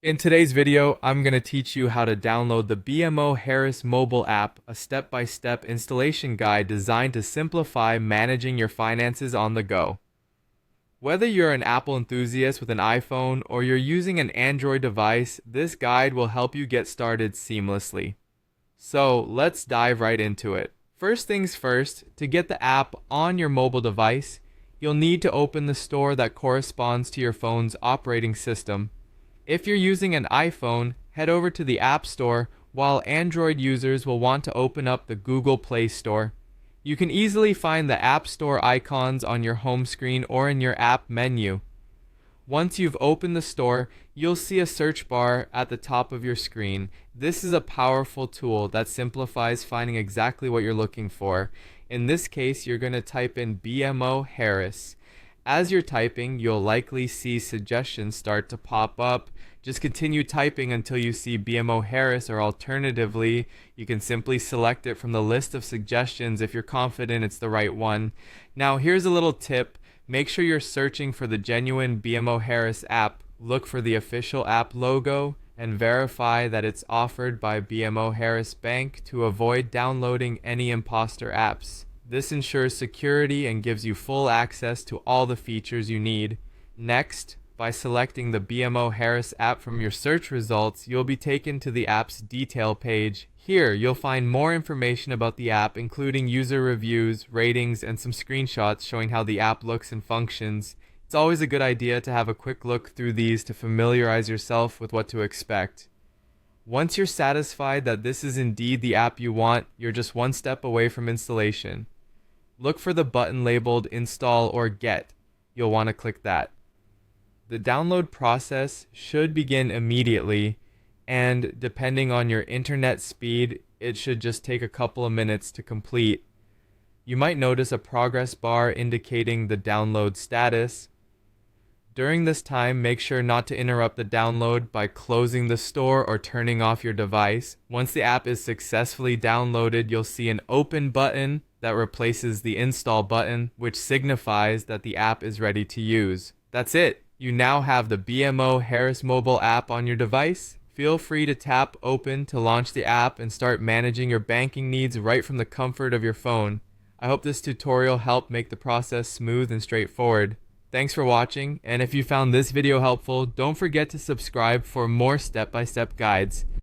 In today's video, I'm going to teach you how to download the BMO Harris mobile app, a step-by-step installation guide designed to simplify managing your finances on the go. Whether you're an Apple enthusiast with an iPhone or you're using an Android device, this guide will help you get started seamlessly. So let's dive right into it. First things first, to get the app on your mobile device, you'll need to open the store that corresponds to your phone's operating system. If you're using an iPhone, head over to the App Store, while Android users will want to open up the Google Play Store. You can easily find the App Store icons on your home screen or in your app menu. Once you've opened the store, you'll see a search bar at the top of your screen. This is a powerful tool that simplifies finding exactly what you're looking for. In this case, you're going to type in BMO Harris. As you're typing, you'll likely see suggestions start to pop up. Just continue typing until you see BMO Harris, or alternatively, you can simply select it from the list of suggestions if you're confident it's the right one. Now, here's a little tip. Make sure you're searching for the genuine BMO Harris app. Look for the official app logo and verify that it's offered by BMO Harris Bank to avoid downloading any imposter apps. This ensures security and gives you full access to all the features you need. Next, by selecting the BMO Harris app from your search results, you'll be taken to the app's detail page. Here, you'll find more information about the app, including user reviews, ratings, and some screenshots showing how the app looks and functions. It's always a good idea to have a quick look through these to familiarize yourself with what to expect. Once you're satisfied that this is indeed the app you want, you're just one step away from installation. Look for the button labeled Install or Get. You'll want to click that. The download process should begin immediately, and depending on your internet speed, it should just take a couple of minutes to complete. You might notice a progress bar indicating the download status. During this time, make sure not to interrupt the download by closing the store or turning off your device. Once the app is successfully downloaded, you'll see an Open button that replaces the Install button, which signifies that the app is ready to use. That's it. You now have the BMO Harris mobile app on your device. Feel free to tap Open to launch the app and start managing your banking needs right from the comfort of your phone. I hope this tutorial helped make the process smooth and straightforward. Thanks for watching, and if you found this video helpful, don't forget to subscribe for more step-by-step guides.